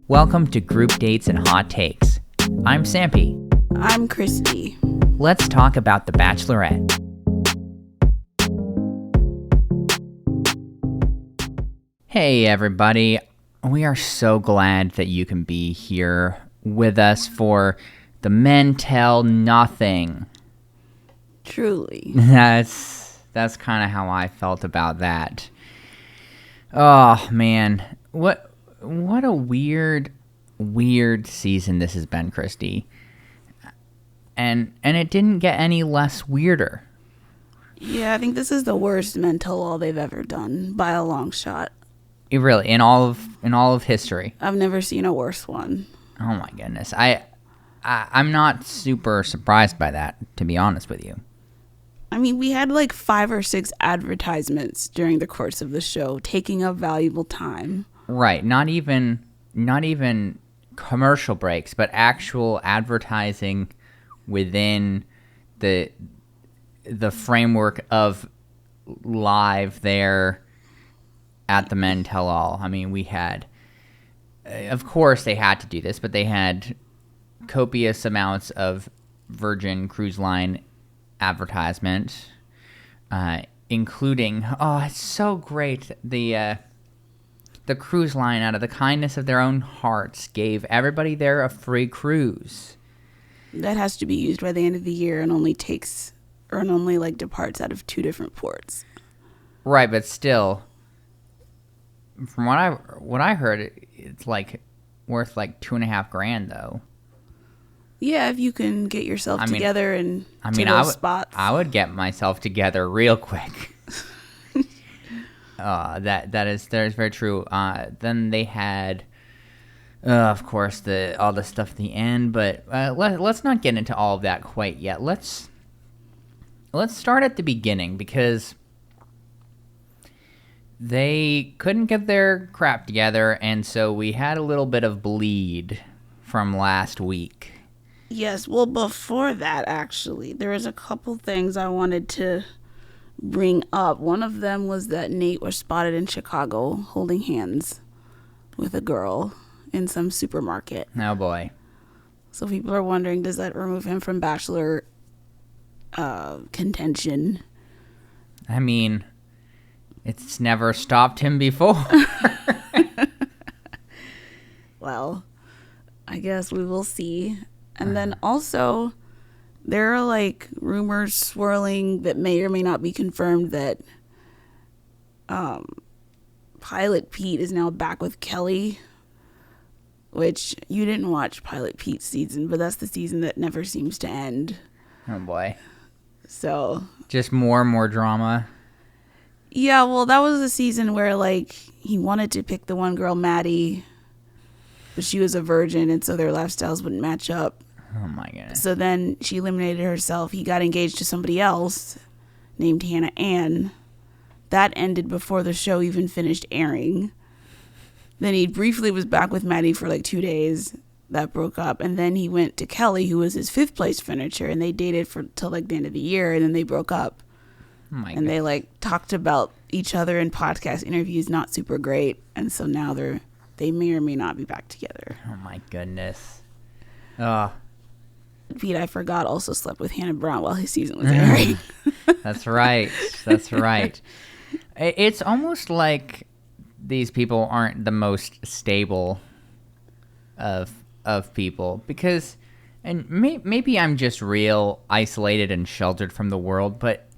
Welcome to Group Dates and Hot Takes. I'm Sampy. I'm Christy. Let's talk about The Bachelorette. Hey everybody, we are so glad that you can be here with us for the Men Tell Nothing. Truly. That's kind of how I felt about that. Oh man, what a weird season this has been, Christy. And it didn't get any less weirder. Yeah, I think this is the worst Men Tell All they've ever done by a long shot. It really, in all of history. I've never seen a worse one. Oh my goodness. I'm not super surprised by that, to be honest with you. I mean, we had like 5 or 6 advertisements during the course of the show, taking up valuable time. Right, not even commercial breaks, but actual advertising within the framework of live there at the Men Tell All. I mean, we had, of course they had to do this, but they had copious amounts of Virgin Cruise Line advertisement, including, oh, it's so great, the cruise line, out of the kindness of their own hearts, gave everybody there a free cruise. That has to be used by the end of the year and only departs out of 2 different ports. Right, but still, from what I heard, it's like worth like $2,500 though. Yeah, if you can get yourself together and spots. I would get myself together real quick. That is very true. Then they had, of course, all the stuff at the end. But let's not get into all of that quite yet. Let's start at the beginning, because they couldn't get their crap together, and so we had a little bit of bleed from last week. Yes, well, before that, actually, there was a couple things I wanted to bring up. One of them was that Nate was spotted in Chicago holding hands with a girl in some supermarket. Oh, boy. So people are wondering, does that remove him from Bachelor contention? I mean, it's never stopped him before. Well, I guess we will see. And then also, there are like rumors swirling that may or may not be confirmed that Pilot Pete is now back with Kelly, which you didn't watch Pilot Pete's season, but that's the season that never seems to end. Oh boy. So just more and more drama. Yeah, well, that was the season where like he wanted to pick the one girl, Maddie, but she was a virgin, and so their lifestyles wouldn't match up. Oh my goodness. So then she eliminated herself. He got engaged to somebody else named Hannah Ann. That ended before the show even finished airing. Then he briefly was back with Maddie for like 2 days. That broke up. And then he went to Kelly, who was his 5th place finisher, and they dated till like the end of the year, and then they broke up. Oh my and they like talked about each other in podcast interviews, not super great. And so now they may or may not be back together. Oh my goodness. Pete, I forgot, also slept with Hannah Brown while his season was airing. That's right. It's almost like these people aren't the most stable of people, because, and maybe I'm just real isolated and sheltered from the world, but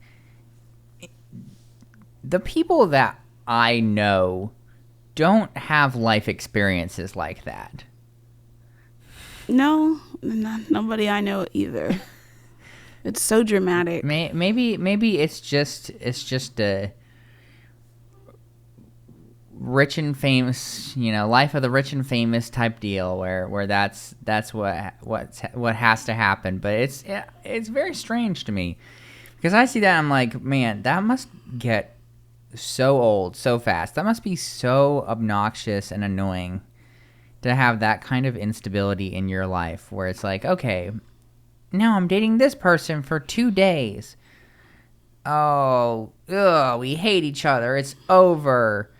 the people that I know don't have life experiences like that. No, nobody I know either. It's so dramatic. Maybe it's just a rich and famous, life of the rich and famous type deal, where that's what has to happen. But it's very strange to me, because I see that, I'm like, man, that must get so old so fast. That must be so obnoxious and annoying to have that kind of instability in your life, where it's like, okay, now I'm dating this person for 2 days. Oh, we hate each other. It's over.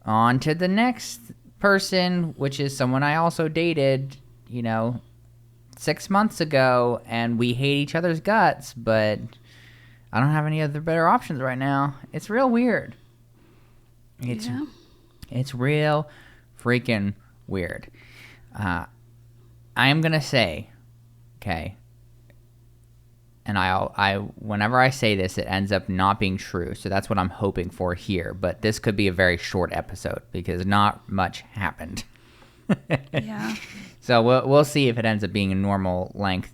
On to the next person, which is someone I also dated, 6 months ago, and we hate each other's guts, but I don't have any other better options right now. It's real weird. It's real freaking weird. I am gonna say, okay, and I whenever I say this, it ends up not being true. So that's what I'm hoping for here. But this could be a very short episode because not much happened. Yeah. So we'll see if it ends up being a normal length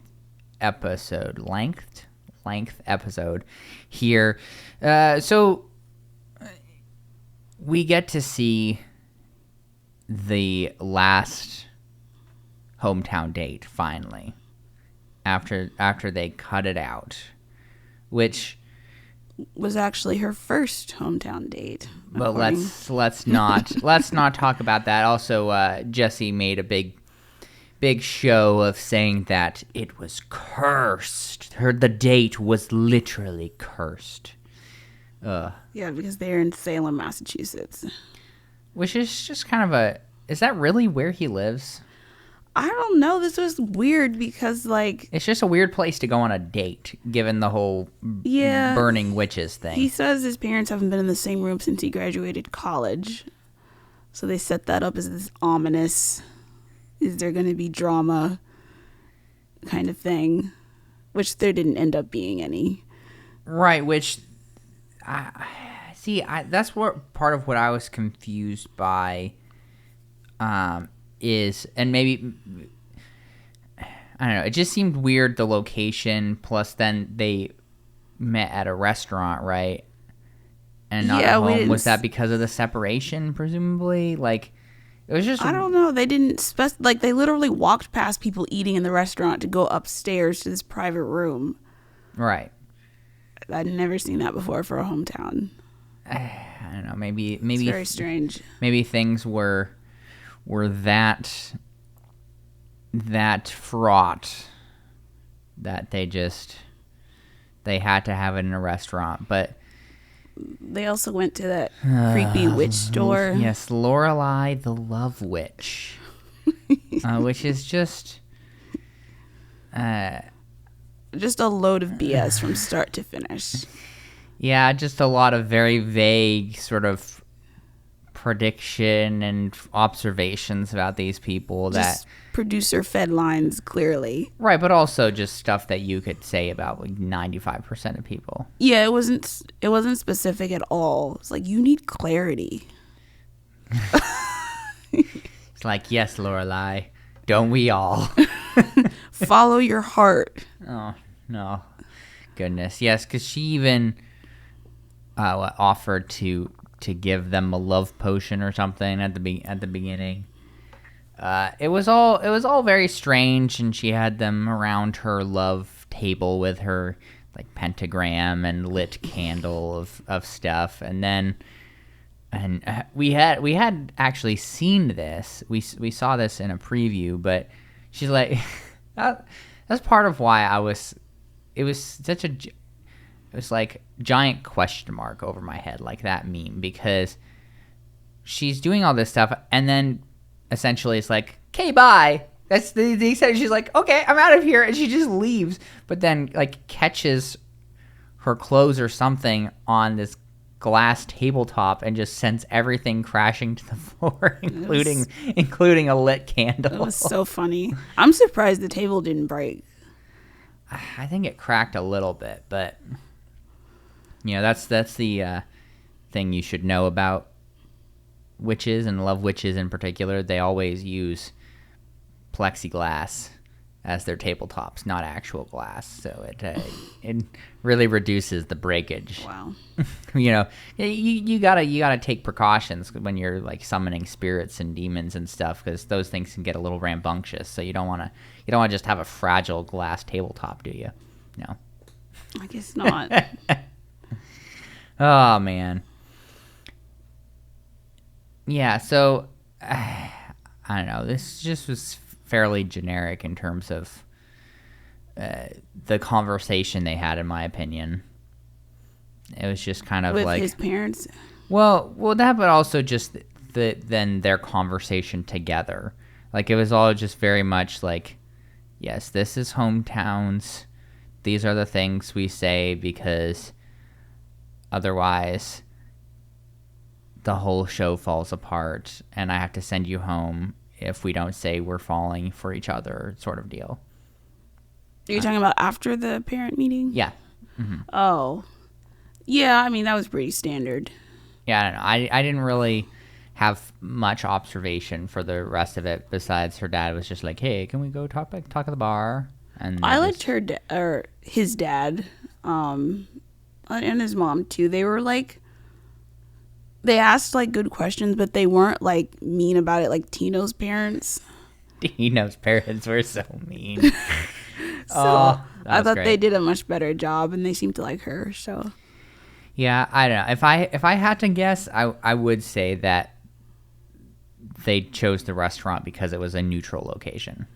episode. Length episode here. So we get to see the last hometown date finally. After they cut it out, which was actually her first hometown date. But let's not talk about that. Also, Jesse made a big show of saying that it was cursed. The date was literally cursed. Yeah, because they're in Salem, Massachusetts. Which is just kind of is that really where he lives? I don't know. This was weird because, it's just a weird place to go on a date, given the whole burning witches thing. He says his parents haven't been in the same room since he graduated college. So they set that up as this ominous, is there going to be drama kind of thing, which there didn't end up being any. Right, which, that's what part of what I was confused by, is, and maybe, I don't know, it just seemed weird, the location, plus then they met at a restaurant, right? And not at home. Was that because of the separation, presumably? It was just... I don't know. They didn't they literally walked past people eating in the restaurant to go upstairs to this private room. Right. I'd never seen that before for a hometown. I don't know, maybe... It's very strange. Maybe things were that fraught that they had to have it in a restaurant. But they also went to that creepy witch store. Yes, Lorelei the Love Witch, which is just a load of BS from start to finish. Yeah, just a lot of very vague sort of prediction and observations about these people just producer fed lines, clearly. Right, but also just stuff that you could say about 95% of people. Yeah, it wasn't specific at all. It's you need clarity. It's yes, Lorelei, don't we all? Follow your heart. Oh no, goodness, yes, because she even offered to give them a love potion or something at the beginning. It was all very strange, and she had them around her love table with her pentagram and lit candle of stuff, and we had actually seen this. We saw this in a preview, but she's that's part of why it was giant question mark over my head, that meme, because she's doing all this stuff and then essentially it's okay, bye. That's the extent. She's okay, I'm out of here, and she just leaves, but then catches her clothes or something on this glass tabletop and just sends everything crashing to the floor, including a lit candle. That was so funny. I'm surprised the table didn't break. I think it cracked a little bit, but that's the thing you should know about witches, and love witches in particular. They always use plexiglass as their tabletops, not actual glass. So it really reduces the breakage. Wow. You gotta take precautions when you're summoning spirits and demons and stuff, because those things can get a little rambunctious. So you don't want to just have a fragile glass tabletop, do you? No. I guess not. Oh man. Yeah. So I don't know. This just was fairly generic in terms of the conversation they had, in my opinion. It was just kind of with his parents. Well, that, but also just than their conversation together. Like, it was all just very much like, yes, this is hometowns. These are the things we say because otherwise the whole show falls apart and I have to send you home if we don't say we're falling for each other, sort of deal. Are you talking about after the parent meeting? Yeah. Mm-hmm. Oh. Yeah, I mean, that was pretty standard. Yeah, I don't know. I didn't really have much observation for the rest of it besides her dad was just like, hey, can we go talk at the bar? And I liked his dad, and his mom too. They were like, they asked like good questions, but they weren't like mean about it like Tino's parents. Tino's parents were so mean. So I thought great. they did a much better job, and they seemed to like her. So yeah, I don't know. If I had to guess, I would say that they chose the restaurant because it was a neutral location.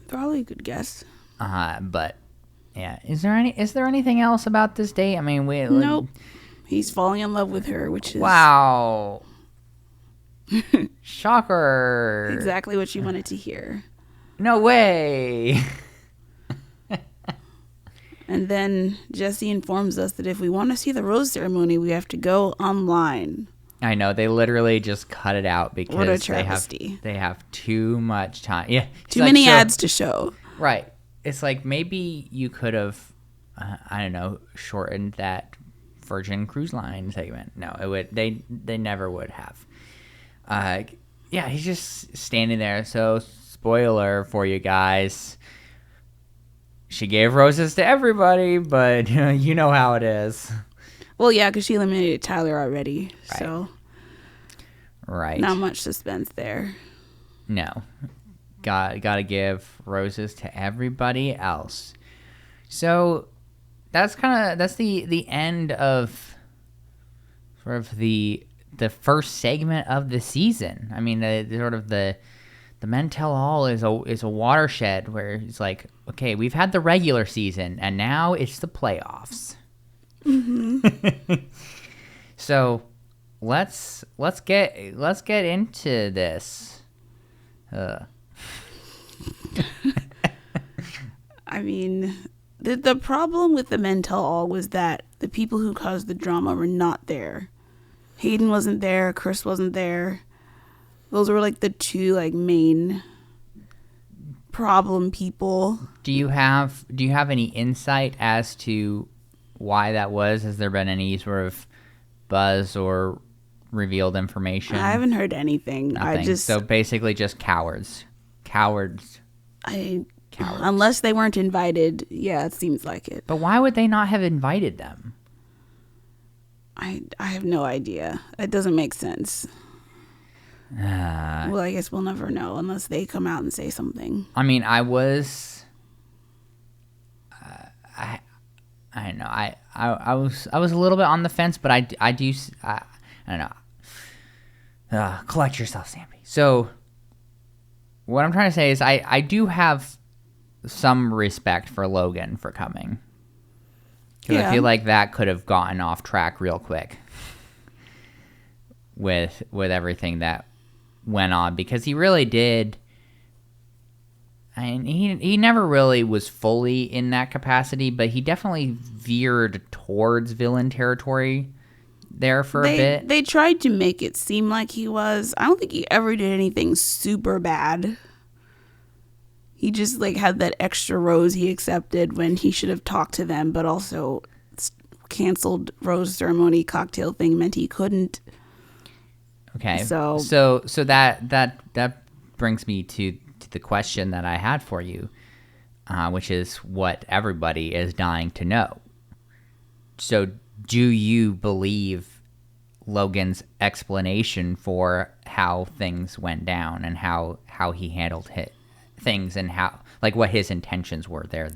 probably a good guess. But yeah, is there anything else about this date? I mean, Nope. He's falling in love with her, which is wow. Shocker. exactly what you wanted to hear. No way. And then Jesse informs us that if we want to see the rose ceremony, we have to go online. I know, they literally just cut it out because What a travesty. they have too much time. Yeah, Too many ads to show. Right. It's like maybe you could have, I don't know, shortened that Virgin Cruise Line segment. No, it would. They never would have. Yeah, he's just standing there. So, spoiler for you guys. She gave roses to everybody, but you know how it is. Well, yeah, because she eliminated Tyler already. Right. So, right. not much suspense there. No. Gotta give roses to everybody else. So that's the end of sort of the first segment of the season. I mean, the Men Tell All is a watershed where it's like, okay, we've had the regular season and now it's the playoffs. Mm-hmm. So let's get into this. I mean, the problem with the Men Tell All was that the people who caused the drama were not there. Hayden wasn't there. Chris wasn't there. Those were like the two like main problem people. Do you have any insight as to why that was? Has there been any sort of buzz or revealed information? I haven't heard anything. Nothing. So basically just cowards. Cowards. Unless they weren't invited. Yeah, it seems like it. But why would they not have invited them? I have no idea. It doesn't make sense. Well, I guess we'll never know unless they come out and say something. I mean, I was I don't know. I was a little bit on the fence, but I don't know. Collect yourself, Sammy. So what I'm trying to say is I do have some respect for Logan for coming. Because I feel like that could have gotten off track real quick with everything that went on, because he really did. I mean, he never really was fully in that capacity, but he definitely veered towards villain territory there for a bit. They tried to make it seem like he was. I don't think he ever did anything super bad. He just like had that extra rose he accepted when he should have talked to them, but also canceled rose ceremony cocktail thing meant he couldn't. Okay. So that brings me to the question that I had for you, which is what everybody is dying to know. So do you believe Logan's explanation for how things went down and how he handled things and how, like, what his intentions were there,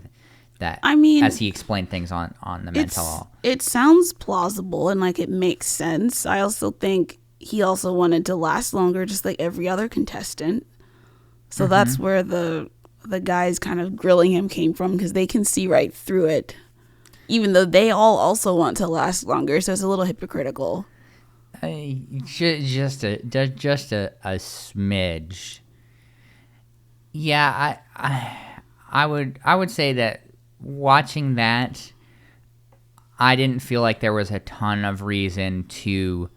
that, I mean, as he explained things on the Men Tell All? It sounds plausible and like it makes sense. I also think he also wanted to last longer, just like every other contestant. So that's where the guys kind of grilling him came from, because they can see right through it, even though they all also want to last longer. So it's a little hypocritical. Just a smidge. Yeah, I would say that watching that, I didn't feel like there was a ton of reason to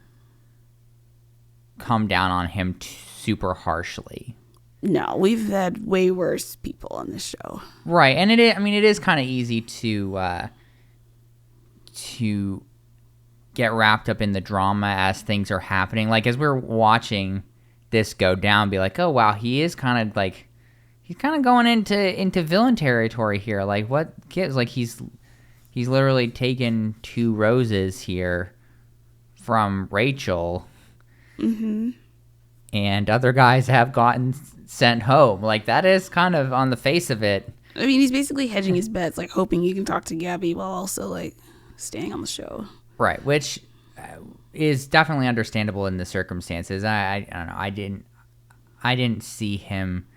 come down on him super harshly. No, we've had way worse people on this show. Right, and it is kind of easy to get wrapped up in the drama as things are happening. Like, as we're watching this go down, be like, oh wow, he's kind of going into villain territory here. Like, what gives? Like, he's literally taken 2 roses here from Rachel, and other guys have gotten sent home. Like, that is kind of on the face of it. I mean, he's basically hedging his bets, like hoping you can talk to Gabby while also like staying on the show. Right, which is definitely understandable in the circumstances. I don't know. I didn't see him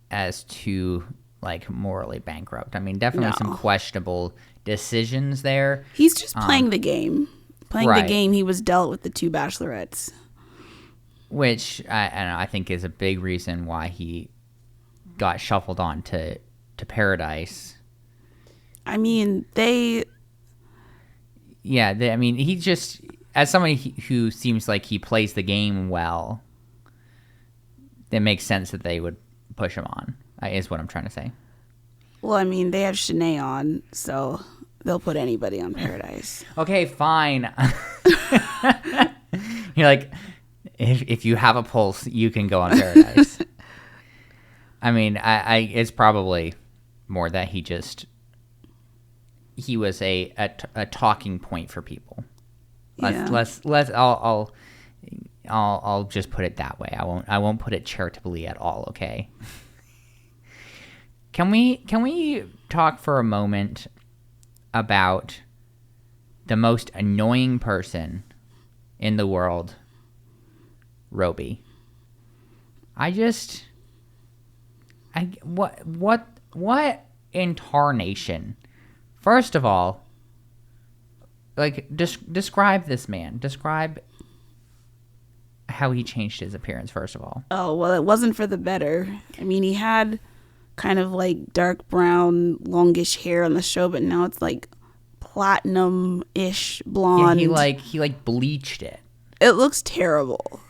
as too like morally bankrupt. I mean, definitely some questionable decisions there. He's just playing the game. Right. The game he was dealt with the 2 bachelorettes. Which I don't know, I think is a big reason why he got shuffled on to Paradise. I mean, he just, as somebody who seems like he plays the game well, it makes sense that they would push him on, is what I'm trying to say. Well, I mean, they have Shanae on, so they'll put anybody on Paradise. Okay, fine. You're like, if you have a pulse, you can go on Paradise. I mean, it's probably more that he was a talking point for people. I'll just put it that way. I won't put it charitably at all. Okay. Can we talk for a moment about the most annoying person in the world, Roby? What in tarnation? First of all, like, describe this man. Describe how he changed his appearance, first of all. Oh, well, it wasn't for the better. I mean, he had kind of like dark brown, longish hair on the show, but now it's like platinum-ish blonde. Yeah, he bleached it. It looks terrible.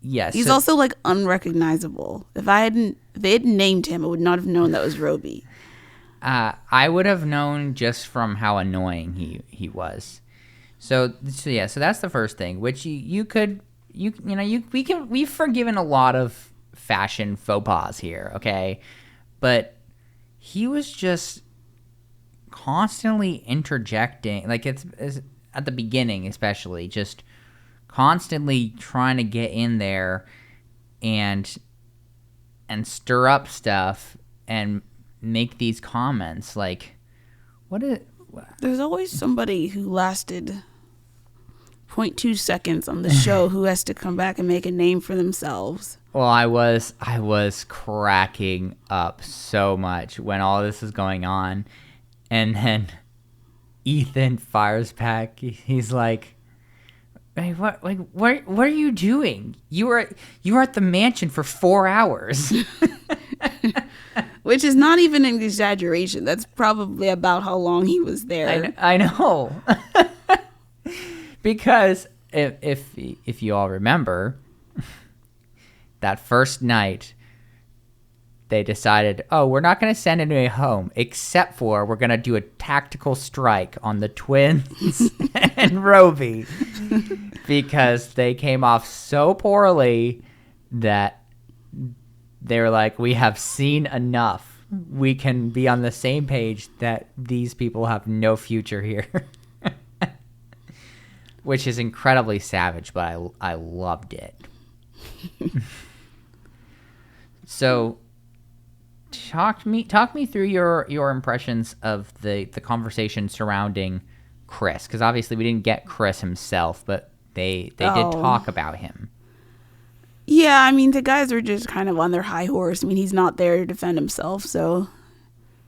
Yes. He's also like unrecognizable. If they had named him, I would not have known that was Roby. I would have known just from how annoying he was. So that's the first thing, which we've forgiven a lot of fashion faux pas here, okay? But he was just constantly interjecting, like it's at the beginning especially, just constantly trying to get in there and stir up stuff and make these comments. Like, there's always somebody who lasted 0.2 seconds on the show who has to come back and make a name for themselves. Well, I was cracking up so much when all this is going on, and then Ethan fires back. He's like, "Hey, what are you doing? You were at the mansion for 4 hours." Which is not even an exaggeration. That's probably about how long he was there. I know. Because if you all remember, that first night, they decided, oh, we're not going to send anybody home, except for we're going to do a tactical strike on the twins and Roby, because they came off so poorly that they were like, we have seen enough. We can be on the same page that these people have no future here. Which is incredibly savage, but I loved it. So, talk me through your impressions of the conversation surrounding Chris, because obviously we didn't get Chris himself, but they did talk about him. Yeah, I mean, the guys are just kind of on their high horse. I mean, he's not there to defend himself, so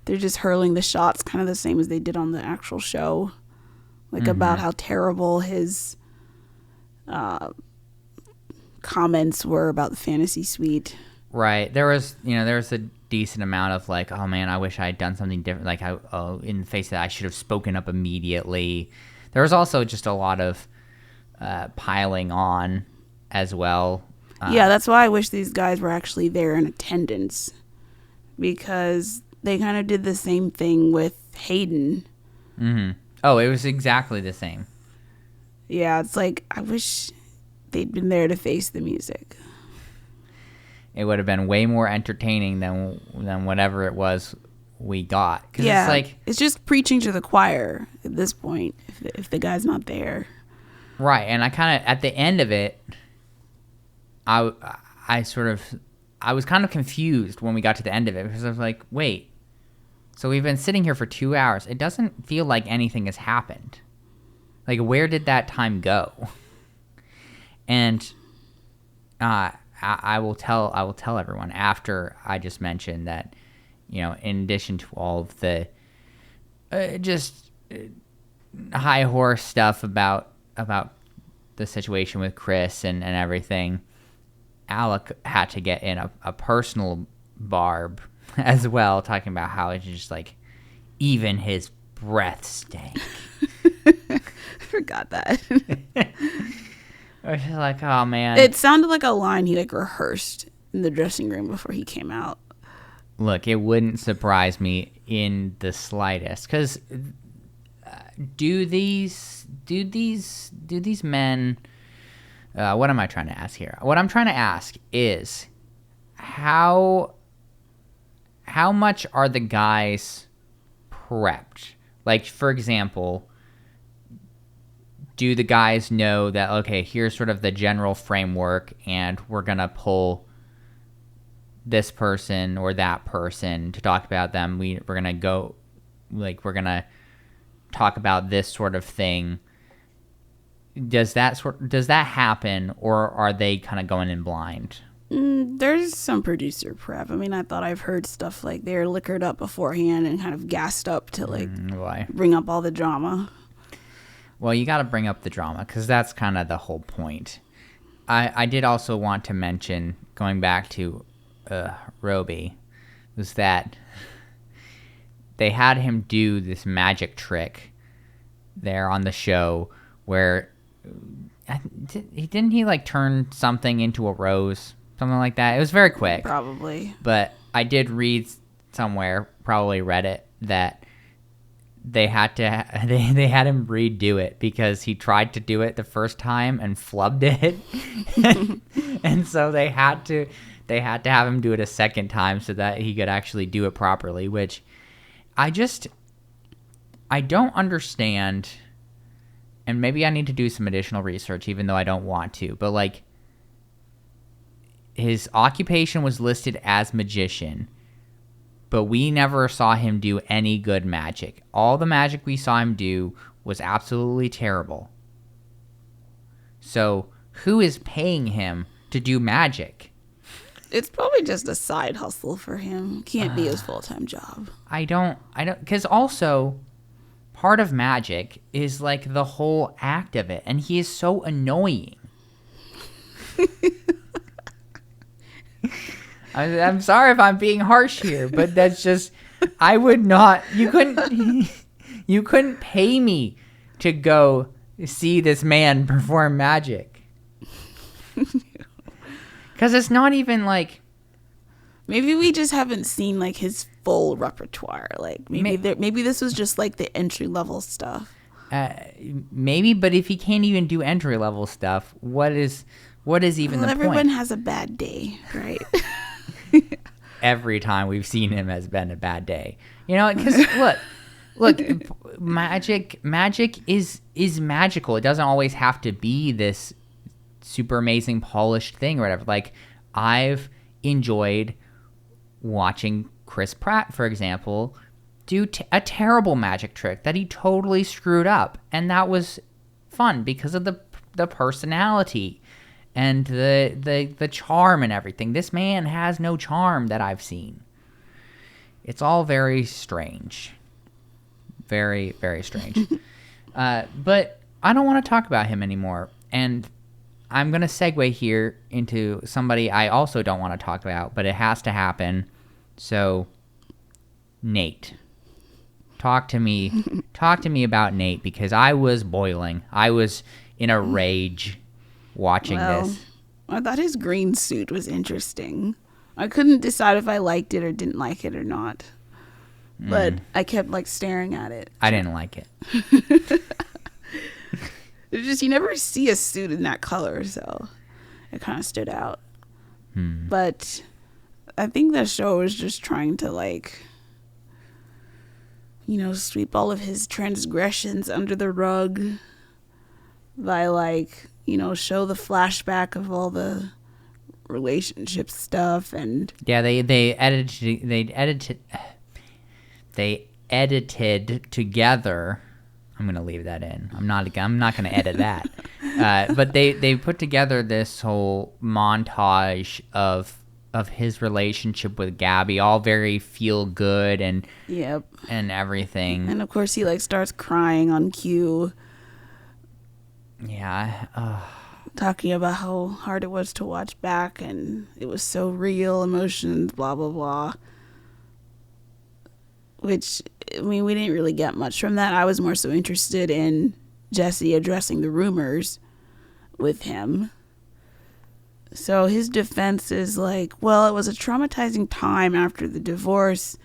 they're just hurling the shots kind of the same as they did on the actual show. Like, about how terrible his comments were about the fantasy suite. Right. There was a decent amount of like, oh man, I wish I had done something different. Like, in the face of that, I should have spoken up immediately. There was also just a lot of piling on as well. Yeah, that's why I wish these guys were actually there in attendance, because they kind of did the same thing with Hayden. Mm-hmm. Oh, it was exactly the same. Yeah, it's like, I wish they'd been there to face the music. It would have been way more entertaining than whatever it was we got. 'Cause yeah, it's like, it's just preaching to the choir at this point if the guy's not there. right, and I kind of, at the end of it, I was kind of confused when we got to the end of it, because I was like, wait, so we've been sitting here for 2 hours. It doesn't feel like anything has happened. Like, where did that time go? And I will tell everyone after I just mentioned that, in addition to all of the high horse stuff about the situation with Chris and everything, Alec had to get in a personal barb as well, talking about how it's just like, even his breath stank. I forgot that. I was just like, oh man. It sounded like a line he rehearsed in the dressing room before he came out. Look, it wouldn't surprise me in the slightest, because do these men? What am I trying to ask here? What I'm trying to ask is how much are the guys prepped? Like, for example, do the guys know that, okay, here's sort of the general framework, and we're going to pull this person or that person to talk about them. We're going to go, like, we're going to talk about this sort of thing. Does that happen, or are they kind of going in blind? There's some producer prep. I mean, I thought I've heard stuff like they're liquored up beforehand and kind of gassed up to bring up all the drama. Well, you got to bring up the drama, because that's kind of the whole point. I did also want to mention, going back to Roby, was that they had him do this magic trick there on the show where didn't he like turn something into a rose, something like that? It was very quick, probably. But I did read somewhere, probably Reddit, that they had they had him redo it because he tried to do it the first time and flubbed it. And so they had to have him do it a second time so that he could actually do it properly, which I don't understand. And maybe I need to do some additional research, even though I don't want to, but like, his occupation was listed as magician, but we never saw him do any good magic. All the magic we saw him do was absolutely terrible. So who is paying him to do magic? It's probably just a side hustle for him. Can't be his full-time job. I don't, because also part of magic is like the whole act of it, and he is so annoying. I'm sorry if I'm being harsh here, but that's just, I would not, you couldn't pay me to go see this man perform magic. Because it's not even like, maybe we just haven't seen like his full repertoire. Like maybe this was just like the entry level stuff. Maybe, but if he can't even do entry level stuff, what is even the point? Everyone has a bad day, right? Every time we've seen him has been a bad day. Because look, magic is magical. It doesn't always have to be this super amazing polished thing or whatever. Like, I've enjoyed watching Chris Pratt, for example, do a terrible magic trick that he totally screwed up, and that was fun because of the personality and the charm and everything. This man has no charm that I've seen. It's all very strange. Very, very strange. But I don't want to talk about him anymore. And I'm going to segue here into somebody I also don't want to talk about, but it has to happen. So, Nate. Talk to me about Nate, because I was boiling. I was in a rage watching this. I thought his green suit was interesting. I couldn't decide if I liked it or didn't like it or not. But I kept like staring at it. I didn't like it. It's just, you never see a suit in that color, so it kind of stood out. But I think the show was just trying to like, sweep all of his transgressions under the rug by like, show the flashback of all the relationship stuff. And yeah, they edited together. I'm gonna leave that in. I'm not gonna edit that. But they put together this whole montage of his relationship with Gabby, all very feel good and everything. And of course he like starts crying on cue. Yeah. Talking about how hard it was to watch back, and it was so real, emotions, blah blah blah. Which, I mean, we didn't really get much from that. I was more so interested in Jesse addressing the rumors with him. So his defense is like, well, it was a traumatizing time after the divorce.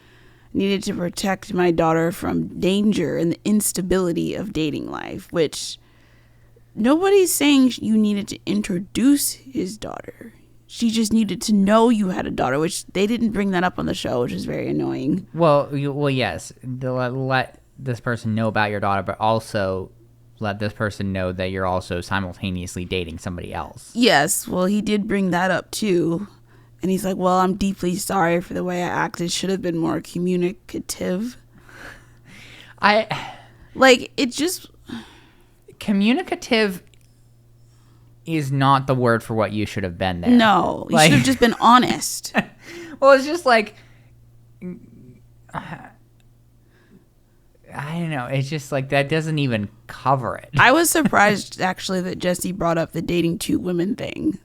Needed to protect my daughter from danger and the instability of dating life, which nobody's saying you needed to introduce his daughter. She just needed to know you had a daughter, which they didn't bring that up on the show, which is very annoying. Well, yes. Let this person know about your daughter, but also let this person know that you're also simultaneously dating somebody else. Yes, well, he did bring that up too. And he's like, well, I'm deeply sorry for the way I acted. Should have been more communicative. Communicative is not the word for what you should have been there. No, you should have just been honest. Well, it's just like, I don't know. It's just like that doesn't even cover it. I was surprised, actually, that Jesse brought up the dating two women thing.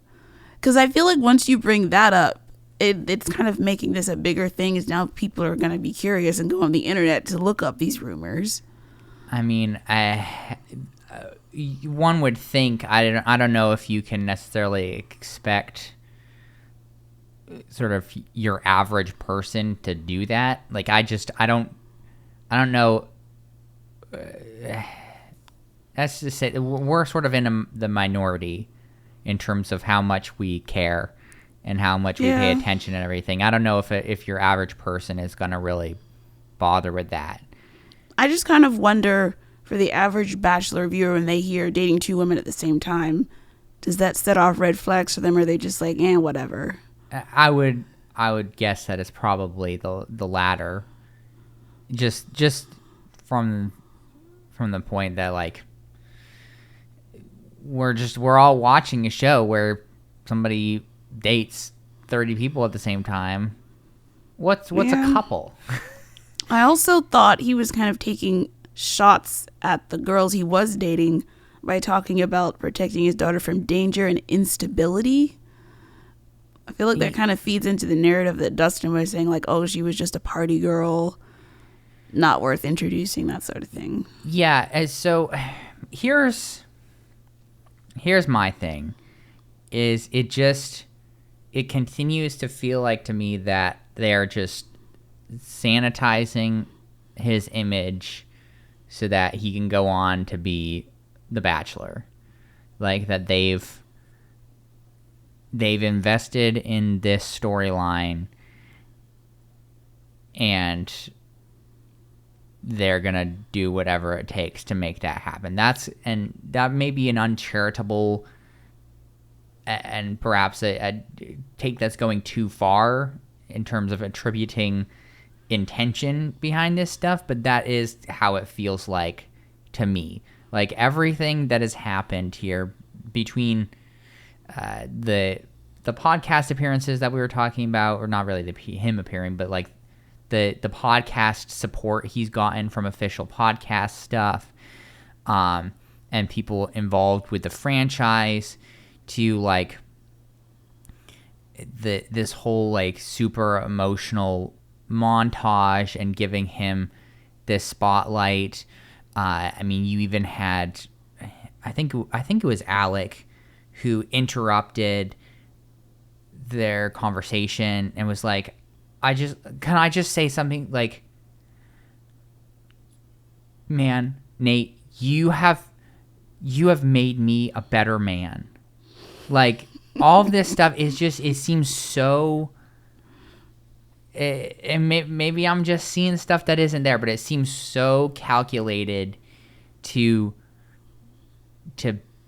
Because I feel like once you bring that up, it's kind of making this a bigger thing, is now people are going to be curious and go on the internet to look up these rumors. I mean, one would think, I don't know if you can necessarily expect sort of your average person to do that. Like, I don't know. That's just it. We're sort of in the minority in terms of how much we care and how much we pay attention and everything. I don't know if your average person is going to really bother with that. I just kind of wonder, for the average Bachelor viewer, when they hear dating two women at the same time, does that set off red flags for them, or are they just like, whatever? I would guess that it's probably the latter. Just from the point that, like, we're all watching a show where somebody dates 30 people at the same time. What's a couple? I also thought he was kind of taking shots at the girls he was dating by talking about protecting his daughter from danger and instability. I feel like that kind of feeds into the narrative that Dustin was saying, like, oh, she was just a party girl, not worth introducing, that sort of thing. Yeah, and so here's my thing, is it continues to feel like to me that they're just sanitizing his image so that he can go on to be the Bachelor. Like, that they've invested in this storyline and they're gonna do whatever it takes to make that happen. That may be an uncharitable and perhaps a take that's going too far in terms of attributing intention behind this stuff, but that is how it feels like to me. Like, everything that has happened here between the podcast appearances that we were talking about, or not really him appearing, but like the podcast support he's gotten from official podcast stuff, and people involved with the franchise, to like this whole like super emotional montage and giving him this spotlight. I mean, you even had, I think it was Alec who interrupted their conversation and was like, can I just say something? Like, man, Nate, you have made me a better man. Like, all of this stuff is just, it seems so, and maybe I'm just seeing stuff that isn't there, but it seems so calculated to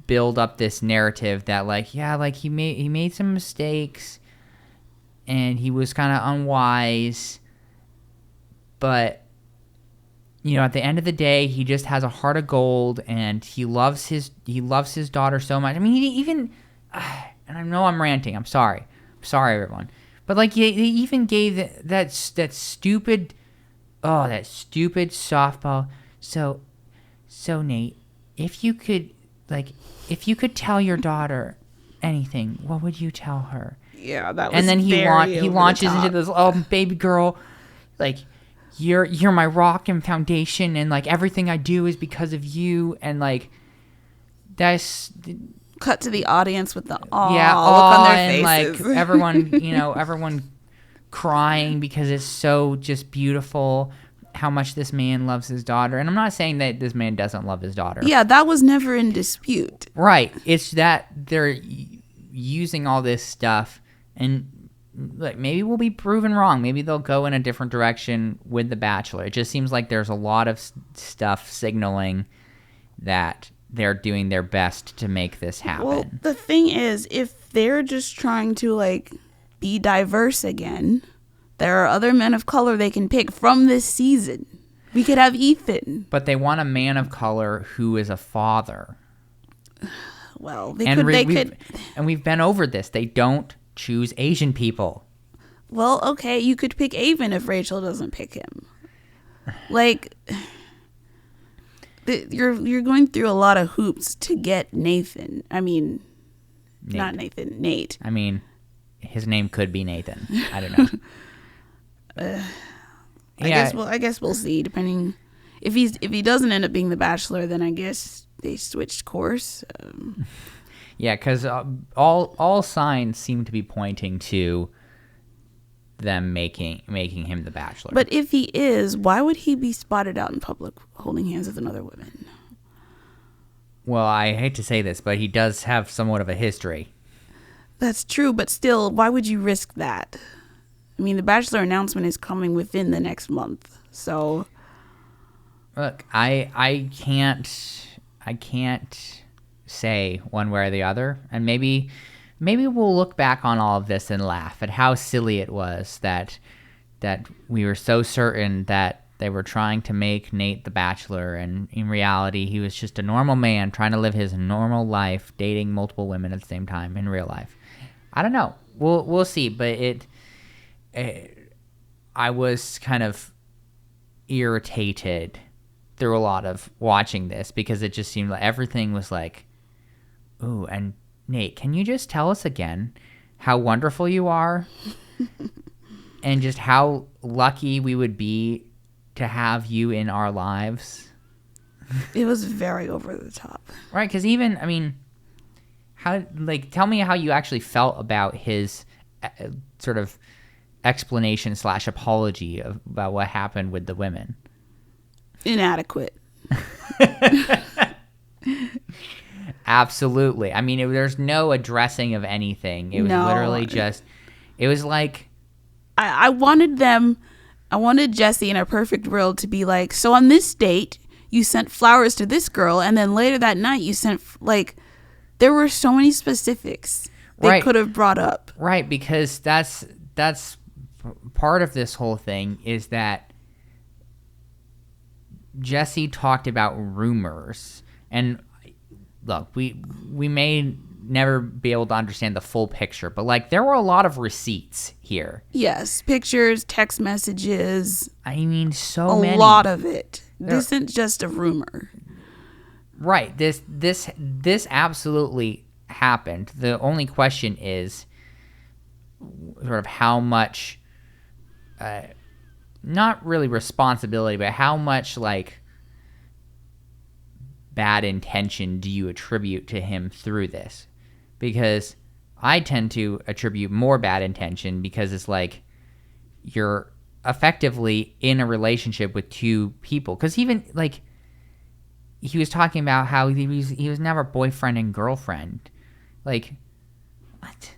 build up this narrative that like, yeah, like he made some mistakes and he was kind of unwise, but you know, at the end of the day, he just has a heart of gold and he loves his daughter so much. I mean, he even, and I know I'm ranting. I'm sorry, everyone. But like, they even gave that stupid softball. So Nate, if you could tell your daughter anything, what would you tell her? Yeah, that was. And then he launches into this, oh, baby girl, like, you're my rock and foundation, and like everything I do is because of you, and like that's. Cut to the audience with the look on their faces. And like everyone crying because it's so just beautiful how much this man loves his daughter. And I'm not saying that this man doesn't love his daughter. Yeah, that was never in dispute. Right. It's that they're using all this stuff, and like maybe we'll be proven wrong. Maybe they'll go in a different direction with The Bachelor. It just seems like there's a lot of stuff signaling that they're doing their best to make this happen. Well, the thing is, if they're just trying to like be diverse again, there are other men of color they can pick from this season. We could have Ethan. But they want a man of color who is a father. Well, And we've been over this. They don't choose Asian people. Well, okay, you could pick Avon if Rachel doesn't pick him. Like, you're going through a lot of hoops to get Nathan. I mean, not Nathan, Nate. I mean, his name could be Nathan. I don't know. I guess we'll see. Depending if he doesn't end up being the Bachelor, then I guess they switched course. Yeah, because all signs seem to be pointing to them making him the Bachelor. But if he is, why would he be spotted out in public holding hands with another woman? Well, I hate to say this, but he does have somewhat of a history. That's true, but still, why would you risk that? I mean, the Bachelor announcement is coming within the next month, so. Look, I can't say one way or the other, and maybe we'll look back on all of this and laugh at how silly it was that we were so certain that they were trying to make Nate the Bachelor, and in reality, he was just a normal man trying to live his normal life, dating multiple women at the same time in real life. I don't know. We'll see, but I was kind of irritated through a lot of watching this because it just seemed like everything was like, ooh, and Nate, can you just tell us again how wonderful you are and just how lucky we would be to have you in our lives? It was very over the top. Right, because even, I mean, tell me how you actually felt about his sort of explanation / apology about what happened with the women. Inadequate. Absolutely. I mean, there's no addressing of anything. It was literally just, it was like. I wanted Jesse in a perfect world to be like, so on this date, you sent flowers to this girl, and then later that night you sent, like, there were so many specifics they could have brought up. Right, because that's part of this whole thing is that Jesse talked about rumors, and look, we may never be able to understand the full picture, but like there were a lot of receipts here. Yes, pictures, text messages. I mean, so many. A lot of it. This isn't just a rumor. Right. This absolutely happened. The only question is sort of how much, not really responsibility, but how much like bad intention do you attribute to him through this? Because I tend to attribute more bad intention, because it's like you're effectively in a relationship with two people. Because even like he was talking about how he was never boyfriend and girlfriend. Like, what?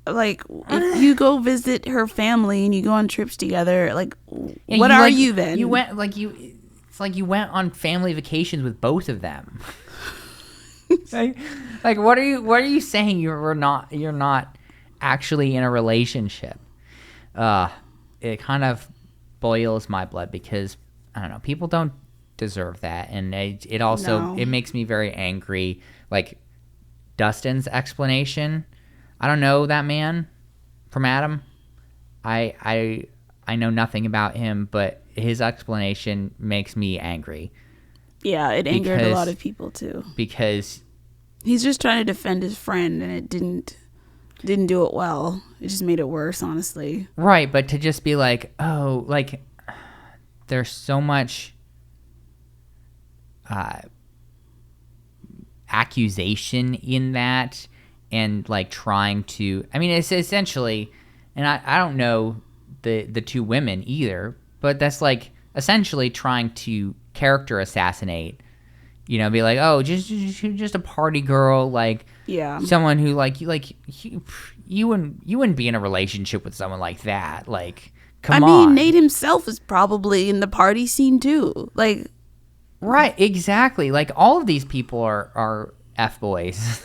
Like, if you go visit her family and you go on trips together, like, Yeah, what you, are like, you then? You went like you. It's like you went on family vacations with both of them. like what are you saying? You're not actually in a relationship. It kind of boils my blood, because I don't know, people don't deserve that, and it also it makes me very angry. Like Dustin's explanation, I don't know that man from Adam. I know nothing about him, but his explanation makes me angry. Yeah, it angered a lot of people too. Because he's just trying to defend his friend, and it didn't do it well. It just made it worse, honestly. Right, but to just be like, oh, like there's so much accusation in that, and like trying to, I mean, it's essentially, and I don't know the two women either, but that's like essentially trying to character assassinate, you know, be like, oh, just a party girl, like, yeah, someone who you wouldn't be in a relationship with someone like that, like, come on. I mean, Nate himself is probably in the party scene too, like, right, exactly, like all of these people are F-boys.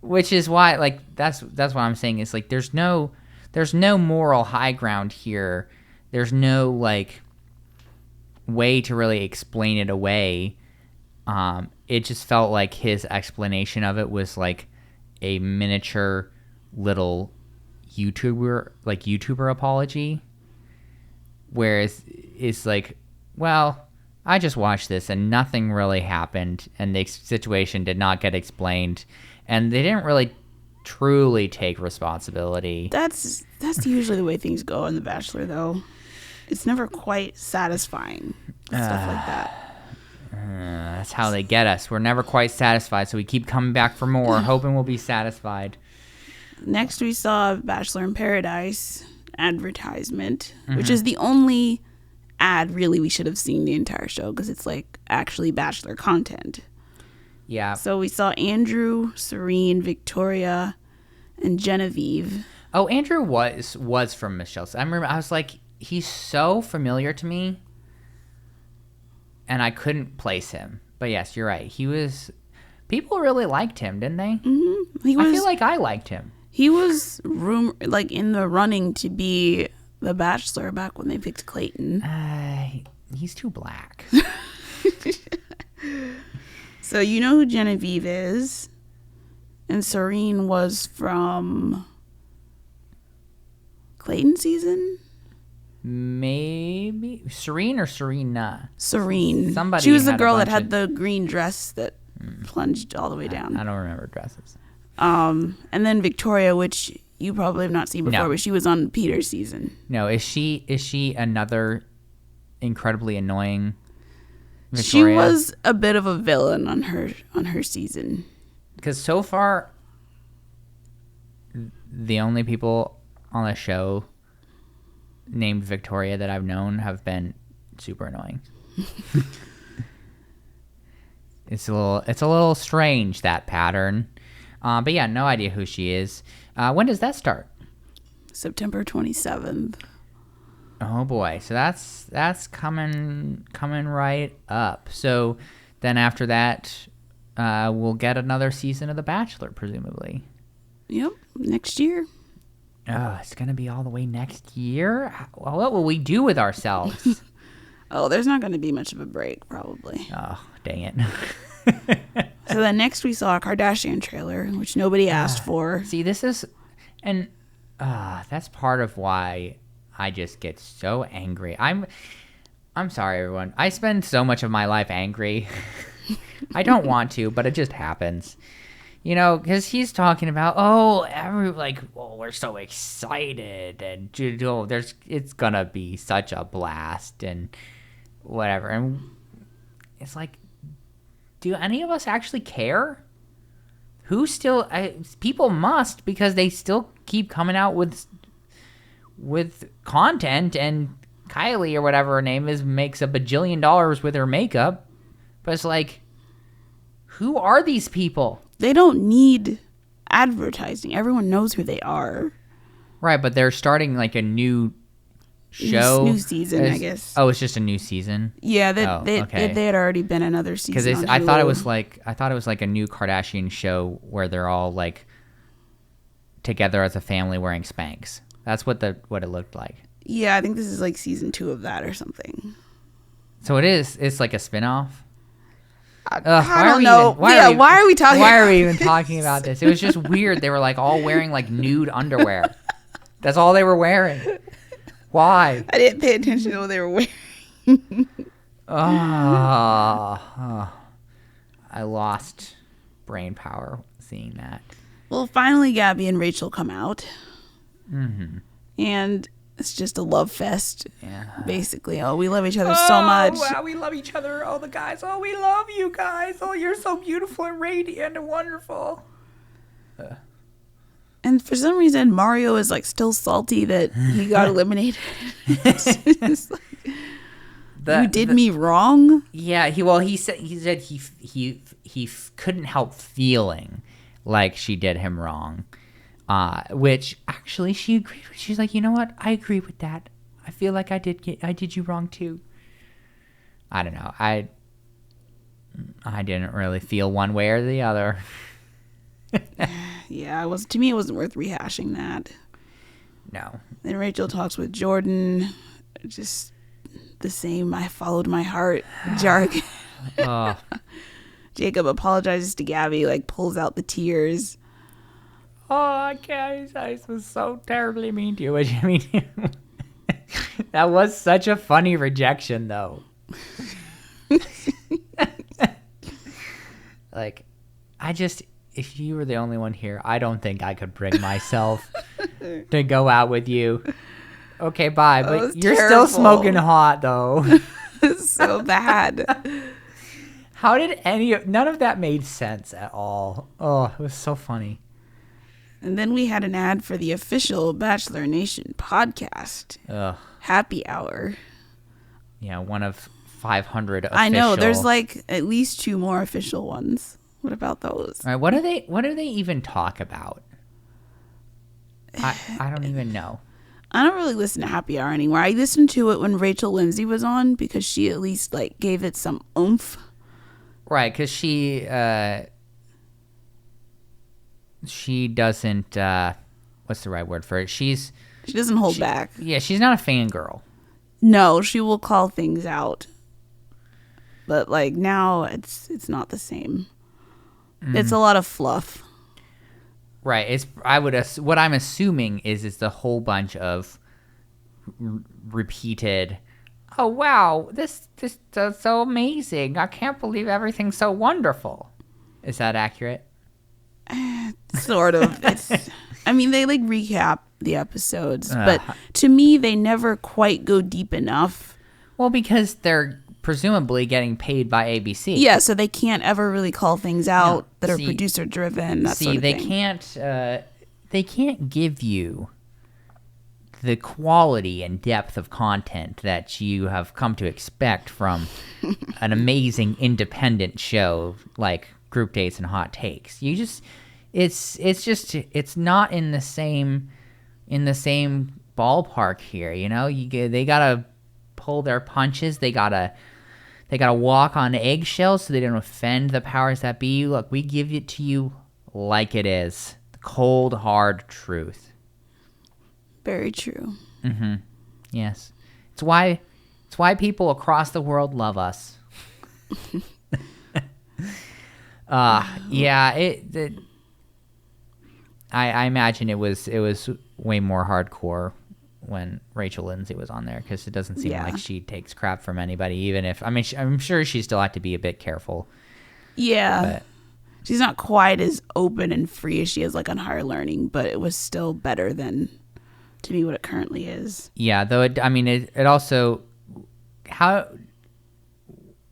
Which is why, like, that's what I'm saying, is like there's no moral high ground here. There's no like way to really explain it away. It just felt like his explanation of it was like a miniature little YouTuber apology, whereas it's like, well, I just watched this and nothing really happened, and the situation did not get explained, and they didn't really truly take responsibility. That's usually the way things go in The Bachelor, though. It's never quite satisfying, stuff like that. That's how they get us. We're never quite satisfied, so we keep coming back for more, hoping we'll be satisfied. Next, we saw Bachelor in Paradise advertisement, which is the only ad really we should have seen the entire show, because it's like actually Bachelor content. Yeah. So we saw Andrew, Serene, Victoria, and Genevieve. Oh, Andrew was from Michelle's. I remember I was like, he's so familiar to me, and I couldn't place him. But yes, you're right. He was. People really liked him, didn't they? Mm-hmm. I feel like I liked him. He was in the running to be the Bachelor back when they picked Clayton. He's too black. So you know who Genevieve is, and Serene was from Clayton season. Maybe Serene or Serena. Serene. Somebody. She was the girl that had the green dress that plunged all the way down. I don't remember dresses. And then Victoria, which you probably have not seen before, but she was on Peter's season. No, is she another incredibly annoying Victoria? She was a bit of a villain on her season. Because so far, the only people on the show named Victoria that I've known have been super annoying. It's a little strange, that pattern. But yeah, no idea who she is. When does that start? September 27th. Oh boy, so that's coming right up. So then after that, we'll get another season of The Bachelor, presumably. Yep, next year. Oh, it's gonna be all the way next year. What will we do with ourselves? Oh, there's not gonna be much of a break, probably. Oh, dang it. So then next we saw a Kardashian trailer, which nobody asked for. See, this is, and that's part of why I just get so angry. I'm sorry, everyone. I spend so much of my life angry. I don't want to, but it just happens. You know, because he's talking about, we're so excited, and it's gonna be such a blast, and whatever. And it's like, do any of us actually care? People must, because they still keep coming out with content, and Kylie or whatever her name is makes $1 bajillion with her makeup, but it's like, who are these people? They don't need advertising. Everyone knows who they are. Right, but they're starting like a new show. New season, I guess. Oh, it's just a new season? Yeah, they had already been another season. Because I thought it was like a new Kardashian show where they're all like together as a family wearing Spanx. That's what it looked like. Yeah, I think this is like season 2 of that or something. So it is. It's like a spinoff. I don't know. Why are we talking? Why are we even talking about this? It was just weird. They were like all wearing like nude underwear. That's all they were wearing. Why? I didn't pay attention to what they were wearing. I lost brain power seeing that. Well, finally, Gabby and Rachel come out, and it's just a love fest. Yeah. Basically, we love each other so much. Wow, we love each other. Oh, the guys. Oh, we love you guys. Oh, you're so beautiful and radiant and wonderful. And for some reason, Mario is like still salty that he got eliminated. It's like, you did me wrong. Yeah. He said he couldn't help feeling like she did him wrong. Which actually she agreed with. She's like, you know what? I agree with that. I feel like I did you wrong too. I don't know. I didn't really feel one way or the other. Yeah, to me it wasn't worth rehashing that. No. Then Rachel talks with Jordan, just the same I followed my heart jargon. Jacob apologizes to Gabby, like pulls out the tears. Oh, guys, I was so terribly mean to you. What do you mean? That was such a funny rejection, though. Like, if you were the only one here, I don't think I could bring myself to go out with you. Okay, bye. But you're terrible. Still smoking hot, though. It's so bad. How did none of that made sense at all? Oh, it was so funny. And then we had an ad for the official Bachelor Nation podcast. Ugh. Happy Hour. Yeah, one of 500 official. I know, there's like at least 2 more official ones. What about those? All right, what do they even talk about? I don't even know. I don't really listen to Happy Hour anymore. I listened to it when Rachel Lindsay was on because she at least like gave it some oomph. Right, because she doesn't what's the right word for it? She doesn't hold back. Yeah, she's not a fangirl. No, she will call things out. But like now it's not the same. It's a lot of fluff. Right. What I'm assuming is it's a whole bunch of repeated, oh wow, this is so amazing. I can't believe everything's so wonderful. Is that accurate? Sort of. I mean, they like recap the episodes, but to me they never quite go deep enough. Well, because they're presumably getting paid by ABC. Yeah, so they can't ever really call things out that are producer driven. Sort of thing. They can't give you the quality and depth of content that you have come to expect from an amazing independent show like Group Dates and Hot Takes. It's not in the same ballpark here. You know, they gotta pull their punches. They gotta walk on eggshells so they don't offend the powers that be. Look, we give it to you like it is. The cold, hard truth. Very true. Mm-hmm. Yes. It's why people across the world love us. Yeah. I imagine it was way more hardcore when Rachel Lindsay was on there, because it doesn't seem like she takes crap from anybody, even if, I mean, I'm sure she still had to be a bit careful Yeah. But She's not quite as open and free as she is like on Higher Learning, but it was still better than, to me, what it currently is. yeah, though it also,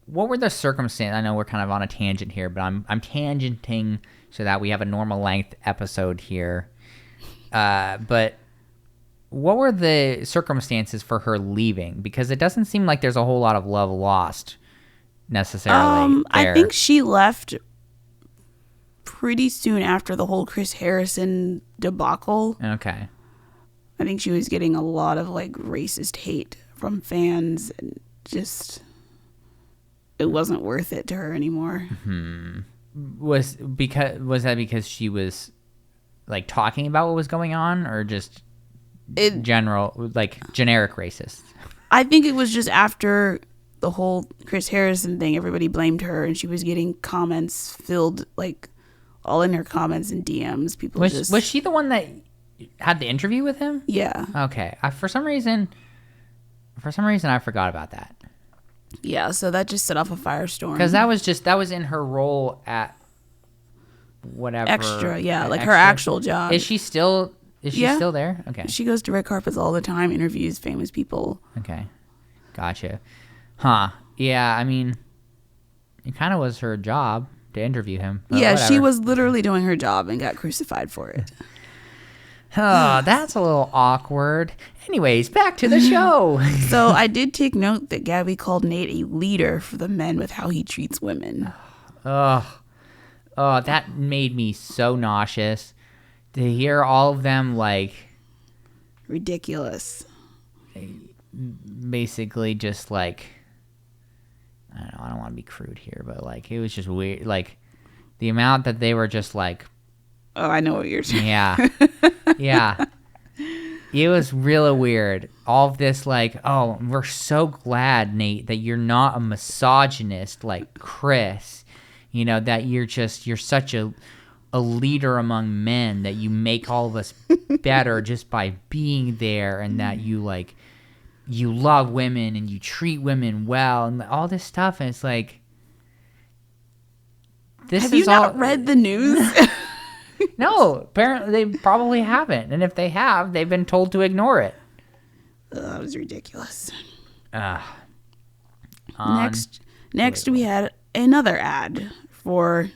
what were the circumstances? I know we're kind of on a tangent here, but I'm tangenting so that we have a normal length episode here. But what were the circumstances for her leaving? Because it doesn't seem like there's a whole lot of love lost necessarily there. I think she left pretty soon after the whole Chris Harrison debacle. Okay. I think she was getting a lot of like racist hate from fans, and just it wasn't worth it to her anymore. Was that because she was like talking about what was going on, or just generic racist? I think it was just after the whole Chris Harrison thing, everybody blamed her, and she was getting comments filled like all in her comments and DMs. People was she the one that had the interview with him? Yeah. Okay. For some reason I forgot about that. Yeah, so that just set off a firestorm. Because that was in her role at whatever Extra, yeah, like Extra. her actual job. Is she still there? Okay. She goes to red carpets all the time, interviews famous people. Okay. Gotcha. Huh. Yeah, I mean, it kind of was her job to interview him. Yeah, whatever. she was literally doing her job and got crucified for it. Oh, that's a little awkward. Anyways, back to the show. So I did take note that Gabby called Nate a leader for the men with how he treats women. Oh, that made me so nauseous to hear all of them like Ridiculous. basically just like, I don't know, I don't want to be crude here, but like it was just weird, like the amount that they were just like, Oh, I know what you're saying. yeah, it was really weird. All of this like, oh, we're so glad, Nate, that you're not a misogynist like Chris, you know, that you're such a leader among men, that you make all of us better just by being there, and that you like, you love women and you treat women well and all this stuff. And it's like, this Have is you not read the news? No, apparently they probably haven't. And if they have, they've been told to ignore it. That was ridiculous. Next we had another ad for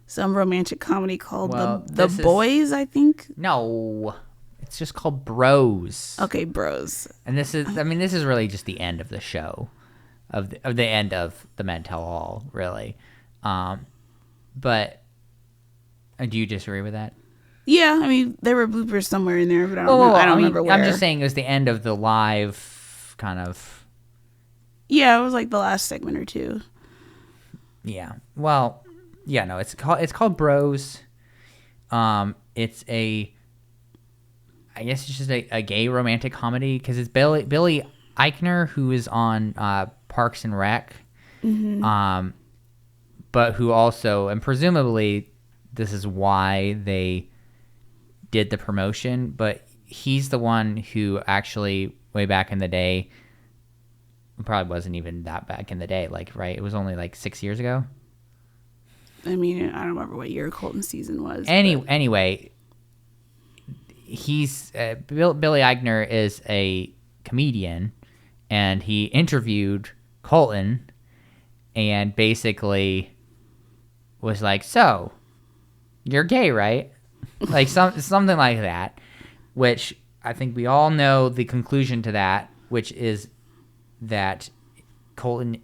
some romantic comedy called The Boys, I think. No, it's just called Bros. Okay, Bros. And this is really just the end of the show, of the end of the Men Tell All, really. But do you disagree with that? Yeah, I mean, there were bloopers somewhere in there, but I don't remember where. I'm just saying it was the end of the live kind of. Yeah, it was like the last segment or two. Yeah. Well, yeah, no, it's called Bros. I guess it's just a gay romantic comedy, because it's Billy Eichner, who is on Parks and Rec, but who also, and presumably this is why they did the promotion, but he's the one who actually, way back in the day, probably wasn't even that back in the day, like, right? It was only like 6 years ago. I mean, I don't remember what year Colton season was. Anyway, he's Billy Eichner is a comedian, and he interviewed Colton and basically was like, so you're gay, right? Like something like that, which I think we all know the conclusion to that, which is that Colton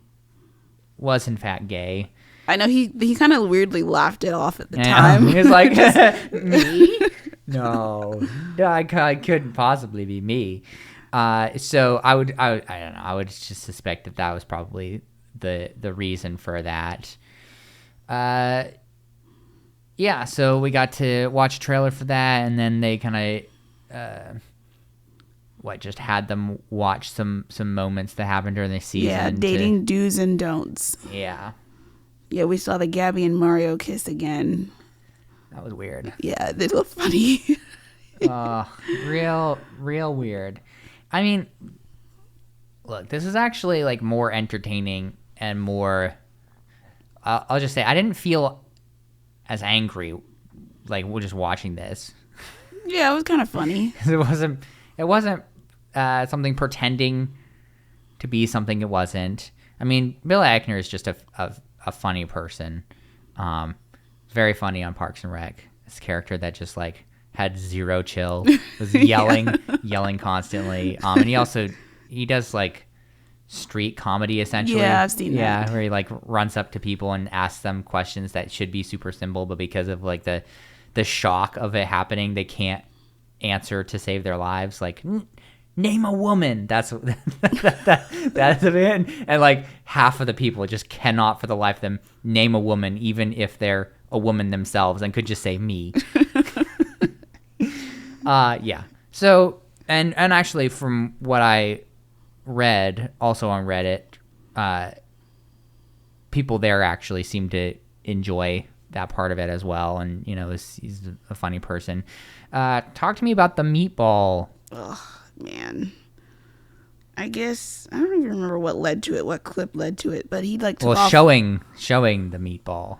was in fact gay. I know he kind of weirdly laughed it off at the time. He was like, me? No, I couldn't possibly be me. So I don't know. I would just suspect that was probably the reason for that. Yeah, so we got to watch a trailer for that, and then they kind of just had them watch some moments that happened during the season. Yeah, dating do's and don'ts. Yeah. Yeah, we saw the Gabby and Mario kiss again. That was weird. Yeah, they look funny. Real weird. I mean, look, this is actually like more entertaining and more I'll just say I didn't feel as angry like we're just watching this. Yeah, it was kind of funny. It wasn't something pretending to be something it wasn't. I mean, Billy Eichner is just a funny person. Very funny on Parks and Rec. This character that just like had zero chill, was yelling constantly. And he does like street comedy essentially. Yeah, I've seen that. Yeah, where he like runs up to people and asks them questions that should be super simple, but because of like the shock of it happening, they can't answer to save their lives. Like, name a woman. That's it. And like half of the people just cannot for the life of them name a woman, even if they're a woman themselves, and could just say me. Yeah. So, and actually from what I read also on Reddit, people there actually seem to enjoy that part of it as well. And, he's a funny person. Talk to me about the meatball. Oh, man. I guess, I don't even remember what clip led to it, but he like took off. Showing the meatball.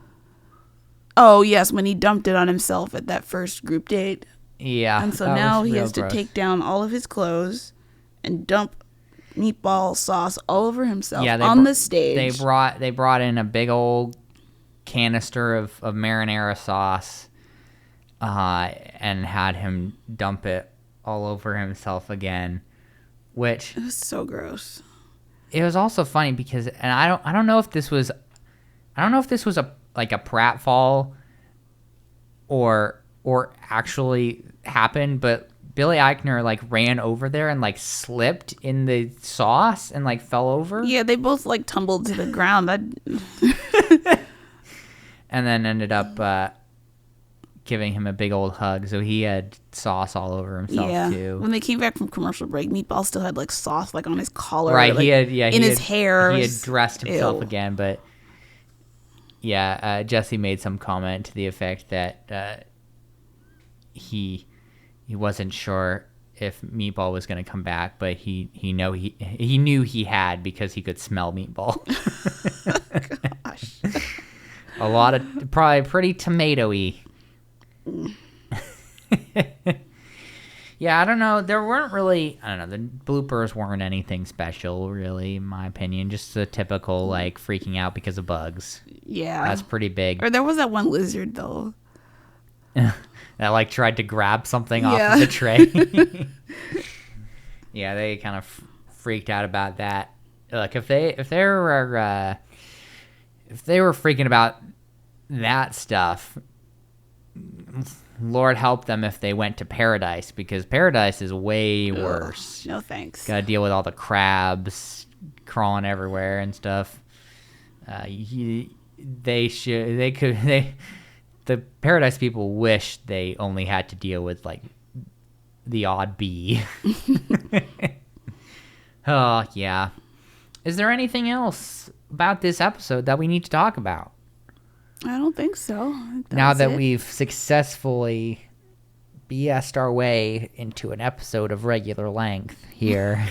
Oh, yes, when he dumped it on himself at that first group date. Yeah. And so now he has to take down all of his clothes and dump meatball sauce all over himself on the stage. They brought in a big old canister of marinara sauce and had him dump it all over himself again, which it was so gross. It was also funny because, and I don't know if this was a pratfall or actually happened, but Billy Eichner like ran over there and like slipped in the sauce and like fell over. Yeah, they both like tumbled to the ground. And then ended up giving him a big old hug, so he had sauce all over himself too. When they came back from commercial break, Meatball still had like sauce like on his collar, right? Like, his hair. He had dressed himself again, but Jesse made some comment to the effect that he wasn't sure if Meatball was going to come back, but he knew he had because he could smell Meatball. Gosh. A lot of probably pretty tomatoey. Yeah, I don't know. There weren't really. I don't know. The bloopers weren't anything special, really, in my opinion. Just the typical like freaking out because of bugs. Yeah, that's pretty big. Or there was that one lizard though. That like tried to grab something off of the tray. Yeah, they kind of freaked out about that. Look, if they were freaking about that stuff, Lord help them if they went to Paradise, because Paradise is way worse. No thanks. Got to deal with all the crabs crawling everywhere and stuff. The Paradise people wish they only had to deal with like the odd bee. Oh yeah. Is there anything else about this episode that we need to talk about? I don't think so. Now that we've successfully BS'd our way into an episode of regular length here.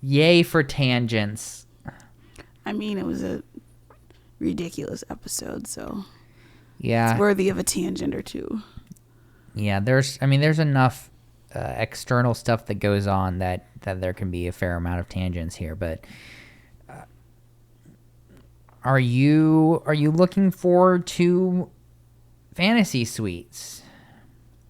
Yay for tangents. I mean, it was a ridiculous episode, so yeah, it's worthy of a tangent or two. Yeah, there's enough external stuff that goes on that there can be a fair amount of tangents here, but are you looking forward to Fantasy Suites?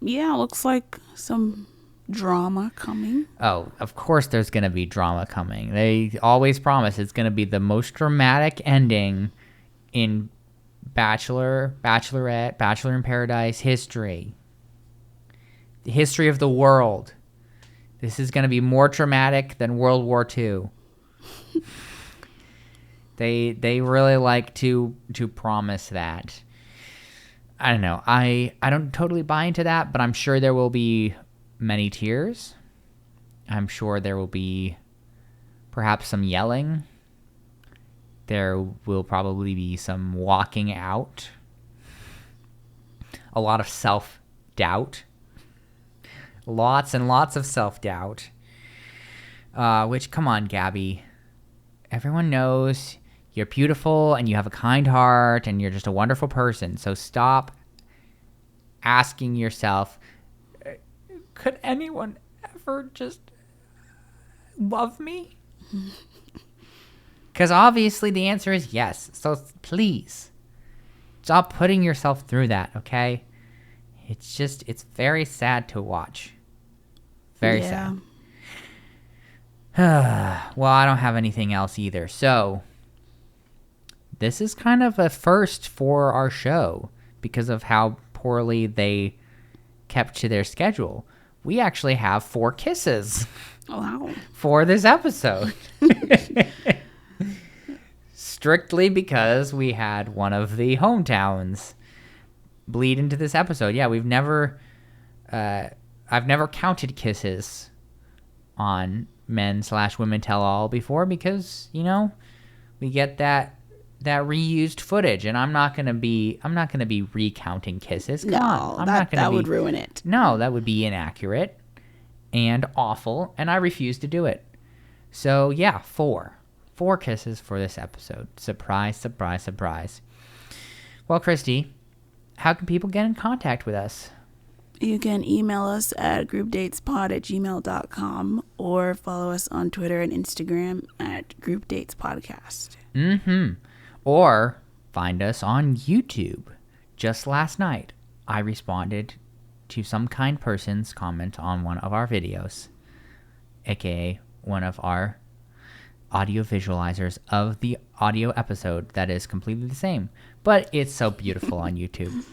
Yeah, looks like some drama coming. Oh, of course there's going to be drama coming. They always promise it's going to be the most dramatic ending in Bachelor, Bachelorette, Bachelor in Paradise history. The history of the world. This is going to be more traumatic than World War II. They really like to promise that. I don't know. I don't totally buy into that, but I'm sure there will be many tears. I'm sure there will be perhaps some yelling. There will probably be some walking out. A lot of self-doubt. Lots and lots of self-doubt. Which, come on, Gabby. Everyone knows you're beautiful and you have a kind heart and you're just a wonderful person. So stop asking yourself, could anyone ever just love me? Because obviously the answer is yes. So please, stop putting yourself through that, okay? It's very sad to watch. Very sad. Well, I don't have anything else either. So, this is kind of a first for our show because of how poorly they kept to their schedule. We actually have 4 kisses. Wow. For this episode. Strictly because we had one of the hometowns bleed into this episode. Yeah, I've never counted kisses on men/women tell all before because, we get that reused footage, and I'm not gonna be recounting kisses. Come on. That would ruin it. No, that would be inaccurate and awful, and I refuse to do it. So yeah, 4 kisses for this episode. Surprise, surprise, surprise. Well, Christy, how can people get in contact with us? You can email us at groupdatespod@gmail.com or follow us on Twitter and Instagram at groupdatespodcast. Or find us on YouTube. Just last night, I responded to some kind person's comment on one of our videos, aka one of our audio visualizers of the audio episode that is completely the same, but it's so beautiful on YouTube.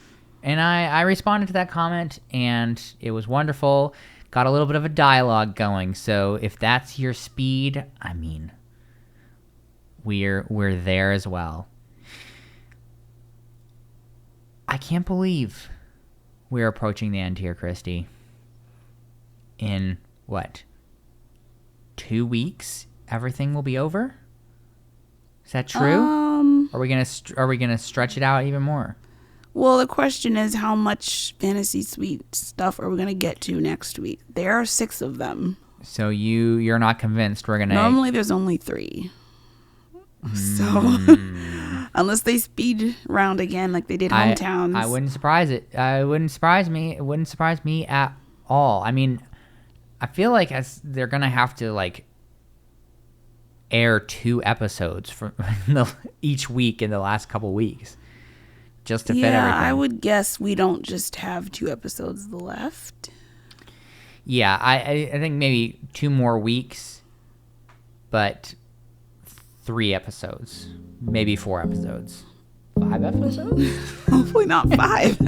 And I responded to that comment, and it was wonderful. Got a little bit of a dialogue going, so if that's your speed, I mean, we're there as well. I can't believe we're approaching the end here, Christy. In what? 2 weeks, everything will be over? Is that true? Are we gonna stretch it out even more? Well, the question is, how much Fantasy Suite stuff are we going to get to next week? There are 6 of them. So you're not convinced we're going to... Normally there's only 3. So, unless they speed round again like they did Hometowns. I wouldn't surprise it. It wouldn't surprise me. It wouldn't surprise me at all. I mean, I feel like they're going to have to, air 2 episodes from each week in the last couple weeks. Just to fit everything. Yeah, I would guess we don't just have 2 episodes left. Yeah, I think maybe 2 more weeks, but 3 episodes, maybe 4 episodes, 5 episodes. Hopefully not 5.